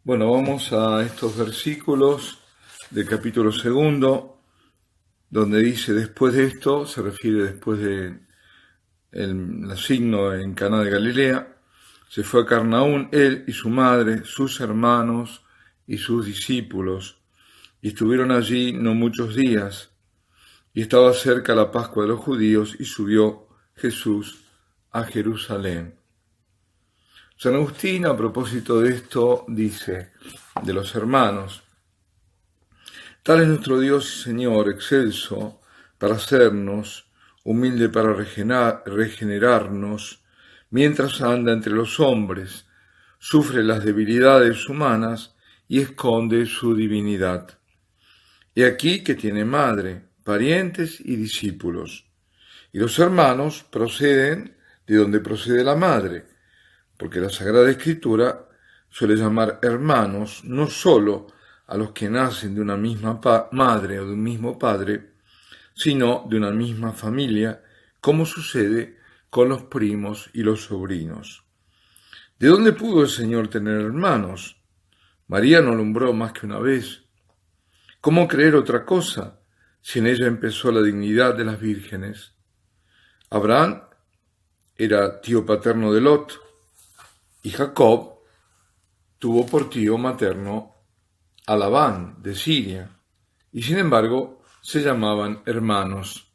Bueno, vamos a estos versículos del capítulo segundo, donde dice después de esto, se refiere después de el signo en Caná de Galilea, se fue a Capernaum él y su madre, sus hermanos y sus discípulos, y estuvieron allí no muchos días, y estaba cerca la Pascua de los judíos, y subió Jesús a Jerusalén. San Agustín, a propósito de esto, dice de los hermanos: tal es nuestro Dios y Señor, excelso para hacernos, humilde para regenerarnos, mientras anda entre los hombres, sufre las debilidades humanas y esconde su divinidad. He aquí que tiene madre, parientes y discípulos, y los hermanos proceden de donde procede la madre, porque la Sagrada Escritura suele llamar hermanos no sólo a los que nacen de una misma madre o de un mismo padre, sino de una misma familia, como sucede con los primos y los sobrinos. ¿De dónde pudo el Señor tener hermanos? María no alumbró más que una vez. ¿Cómo creer otra cosa si en ella empezó la dignidad de las vírgenes? Abraham era tío paterno de Lot, y Jacob tuvo por tío materno a Labán de Siria, y sin embargo se llamaban hermanos.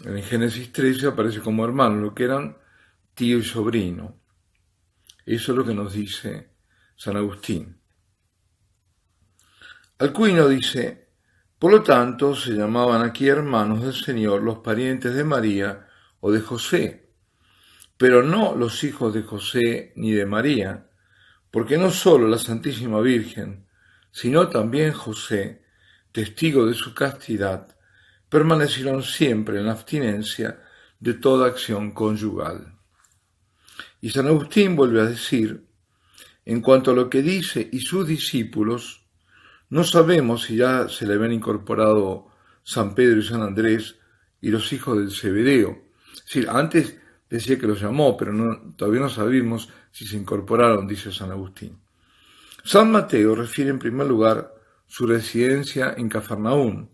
En Génesis 13 aparece como hermanos, lo que eran tío y sobrino. Eso es lo que nos dice San Agustín. Alcuino dice: por lo tanto se llamaban aquí hermanos del Señor los parientes de María o de José, pero no los hijos de José ni de María, porque no sólo la Santísima Virgen, sino también José, testigo de su castidad, permanecieron siempre en la abstinencia de toda acción conyugal. Y San Agustín vuelve a decir: en cuanto a lo que dice y sus discípulos, no sabemos si ya se le habían incorporado San Pedro y San Andrés y los hijos del Zebedeo. Es decir, antes decía que los llamó, pero todavía no sabemos si se incorporaron, dice San Agustín. San Mateo refiere en primer lugar su residencia en Cafarnaún,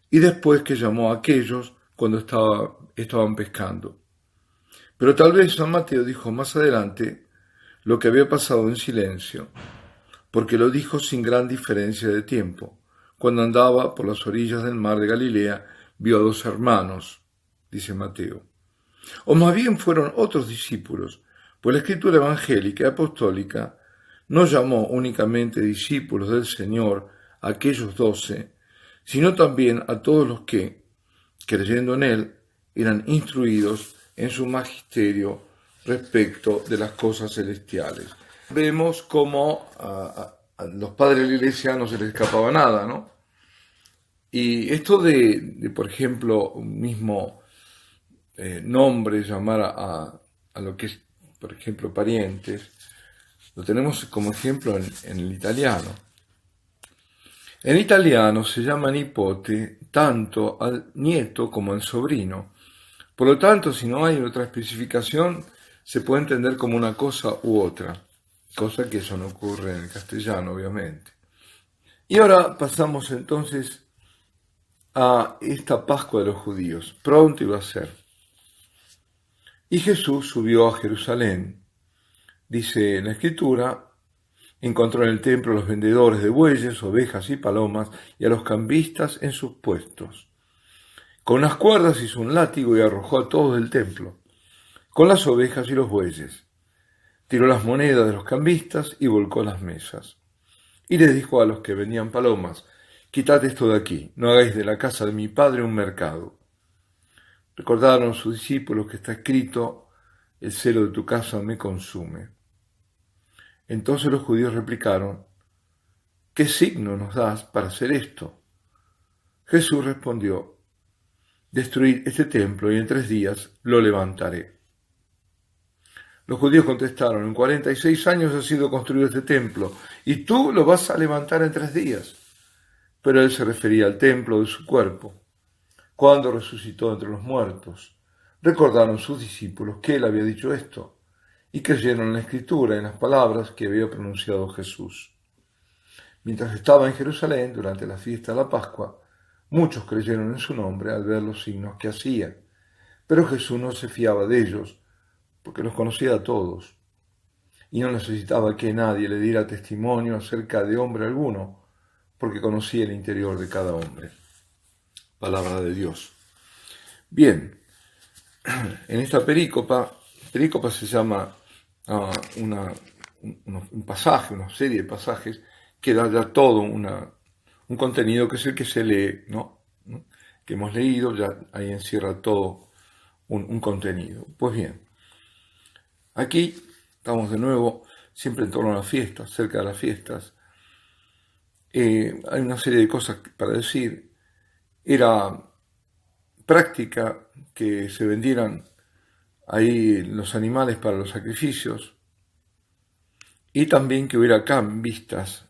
y después que llamó a aquellos cuando estaban pescando. Pero tal vez San Mateo dijo más adelante lo que había pasado en silencio, porque lo dijo sin gran diferencia de tiempo. Cuando andaba por las orillas del mar de Galilea, vio a dos hermanos, dice Mateo. O más bien fueron otros discípulos, pues la escritura evangélica y apostólica no llamó únicamente discípulos del Señor a aquellos 12, sino también a todos los que, creyendo en Él, eran instruidos en su magisterio respecto de las cosas celestiales. Vemos cómo a los padres de la Iglesia no se les escapaba nada, ¿no? Y esto de por ejemplo, un mismo nombre, llamar a lo que es, por ejemplo, parientes, lo tenemos como ejemplo en el italiano. En italiano se llama nipote tanto al nieto como al sobrino. Por lo tanto, si no hay otra especificación, se puede entender como una cosa u otra, cosa que eso no ocurre en el castellano, obviamente. Y ahora pasamos entonces a esta Pascua de los judíos. Pronto iba a ser. Y Jesús subió a Jerusalén. Dice en la Escritura: encontró en el templo a los vendedores de bueyes, ovejas y palomas, y a los cambistas en sus puestos. Con unas cuerdas hizo un látigo y arrojó a todos del templo, con las ovejas y los bueyes. Tiró las monedas de los cambistas y volcó las mesas. Y les dijo a los que vendían palomas: quitad esto de aquí, no hagáis de la casa de mi padre un mercado. Recordaron sus discípulos que está escrito: el celo de tu casa me consume. Entonces los judíos replicaron: ¿qué signo nos das para hacer esto? Jesús respondió: destruid este templo y en 3 días lo levantaré. Los judíos contestaron: en 46 años ha sido construido este templo, y tú lo vas a levantar en 3 días. Pero él se refería al templo de su cuerpo. Cuando resucitó entre los muertos, recordaron sus discípulos que él había dicho esto, y creyeron en la Escritura, en las palabras que había pronunciado Jesús. Mientras estaba en Jerusalén durante la fiesta de la Pascua, muchos creyeron en su nombre al ver los signos que hacía, pero Jesús no se fiaba de ellos, porque los conocía a todos, y no necesitaba que nadie le diera testimonio acerca de hombre alguno, porque conocía el interior de cada hombre. Palabra de Dios. Bien, en esta perícopa se llama un pasaje, una serie de pasajes que da ya todo un contenido que es el que se lee, ¿no? Que hemos leído, ya ahí encierra todo un contenido. Pues bien, aquí estamos de nuevo siempre en torno a las fiestas, cerca de las fiestas. Hay una serie de cosas para decir. Era práctica que se vendieran ahí los animales para los sacrificios y también que hubiera cambistas,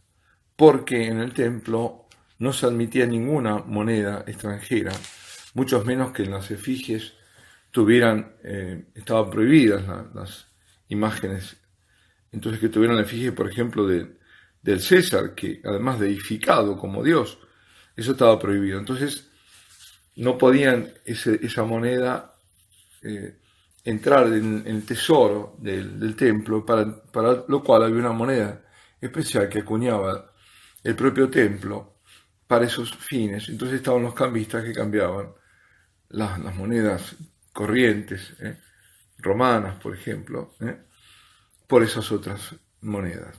porque en el templo no se admitía ninguna moneda extranjera, mucho menos que en las efigies estaban prohibidas las imágenes. Entonces que tuvieran la efigie, por ejemplo, del César, que además de deificado como Dios, eso estaba prohibido. Entonces no podían esa moneda entrar en el tesoro del templo, para lo cual había una moneda especial que acuñaba el propio templo para esos fines. Entonces estaban los cambistas que cambiaban las monedas corrientes, romanas, por ejemplo, por esas otras monedas.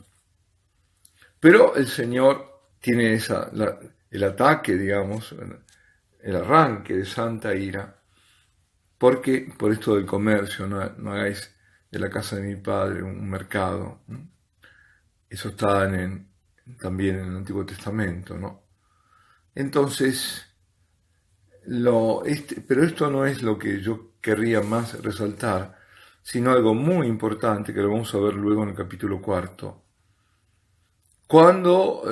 Pero el Señor tiene el ataque, digamos, el arranque de santa ira, porque por esto del comercio, no hagáis de la casa de mi padre un mercado. Eso está también en el Antiguo Testamento, ¿no? Entonces, pero esto no es lo que yo querría más resaltar, sino algo muy importante que lo vamos a ver luego en el capítulo 4. Cuando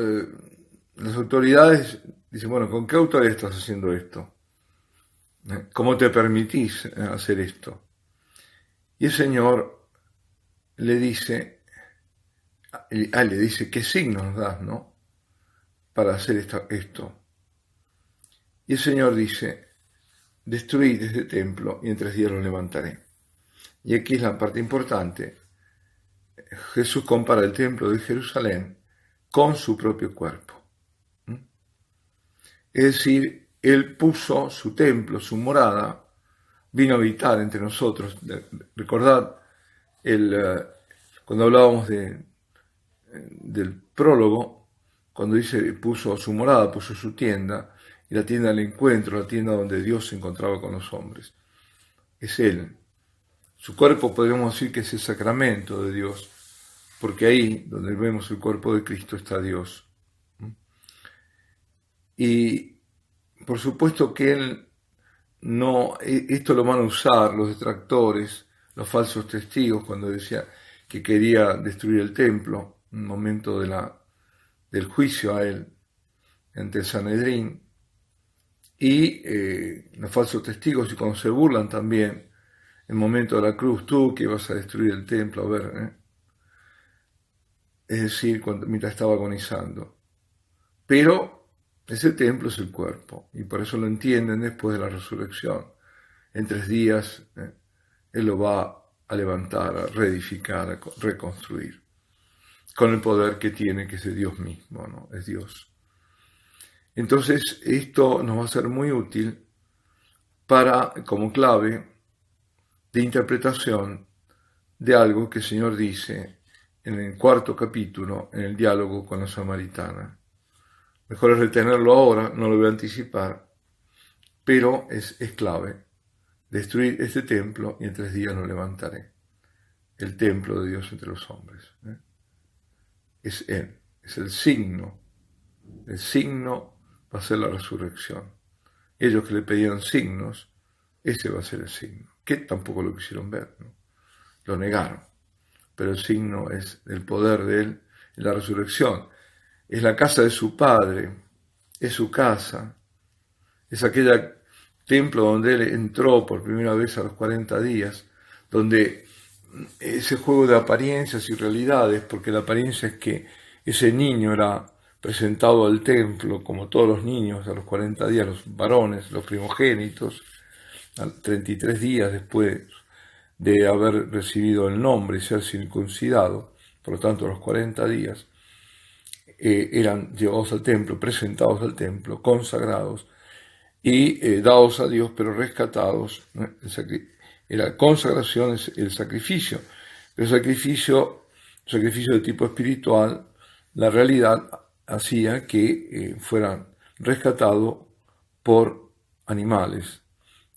las autoridades dicen, bueno, ¿con qué autoridad estás haciendo esto? ¿Cómo te permitís hacer esto? Y el Señor le dice, ¿qué signos nos das, no? Para hacer esto. Y el Señor dice, destruid este templo y en 3 días lo levantaré. Y aquí es la parte importante. Jesús compara el templo de Jerusalén con su propio cuerpo. Es decir, Él puso su templo, su morada, vino a habitar entre nosotros. Recordad cuando hablábamos del prólogo, cuando dice puso su morada, puso su tienda, y la tienda del encuentro, la tienda donde Dios se encontraba con los hombres. Es Él. Su cuerpo podríamos decir que es el sacramento de Dios, porque ahí donde vemos el cuerpo de Cristo está Dios. Y por supuesto que Él esto lo van a usar los detractores, los falsos testigos, cuando decía que quería destruir el templo, en el momento del juicio a Él ante el Sanedrín, y los falsos testigos, y cuando se burlan también, en el momento de la cruz, tú que vas a destruir el templo, a ver, es decir, mientras estaba agonizando. Pero ese templo es el cuerpo, y por eso lo entienden después de la resurrección. En 3 días Él lo va a levantar, a reedificar, a reconstruir, con el poder que tiene, que es de Dios mismo, ¿no? Es Dios. Entonces esto nos va a ser muy útil como clave de interpretación de algo que el Señor dice en el 4º capítulo, en el diálogo con la samaritana. Mejor es retenerlo ahora, no lo voy a anticipar, pero es clave. Destruir este templo y en 3 días lo levantaré. El templo de Dios entre los hombres. Es Él, es el signo. El signo va a ser la resurrección. Ellos que le pedían signos, ese va a ser el signo, que tampoco lo quisieron ver, ¿no? Lo negaron. Pero el signo es el poder de Él en la resurrección. Es la casa de su Padre, es su casa, es aquel templo donde Él entró por primera vez a los 40 días, donde ese juego de apariencias y realidades, porque la apariencia es que ese niño era presentado al templo, como todos los niños, a los 40 días, los varones, los primogénitos, a 33 días después de haber recibido el nombre y ser circuncidado, por lo tanto a los 40 días, eran llevados al templo, presentados al templo, consagrados y dados a Dios, pero rescatados, ¿no? La consagración es el sacrificio. El sacrificio de tipo espiritual, la realidad hacía que fueran rescatados por animales.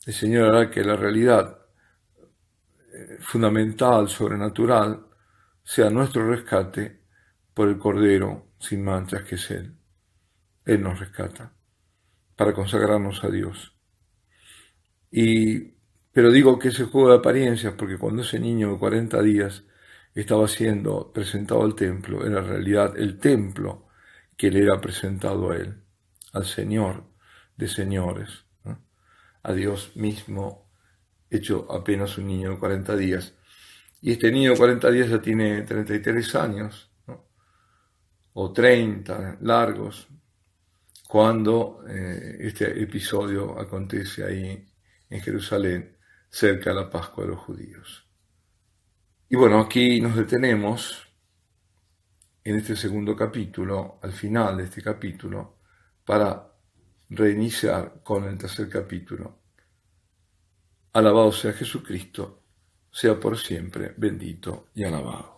El Señor hará que la realidad fundamental, sobrenatural, sea nuestro rescate por el Cordero sin manchas que es Él. Él nos rescata para consagrarnos a Dios. Pero digo que ese juego de apariencias, porque cuando ese niño de 40 días estaba siendo presentado al templo, era en realidad el templo que le era presentado a Él, al Señor de señores, ¿no? A Dios mismo hecho apenas un niño de 40 días. Y este niño de 40 días ya tiene 33 años, ¿no? O 30 largos, cuando este episodio acontece ahí en Jerusalén, cerca de la Pascua de los judíos. Y bueno, aquí nos detenemos en este segundo capítulo, al final de este capítulo, para reiniciar con el tercer capítulo. Alabado sea Jesucristo, sea por siempre bendito y alabado.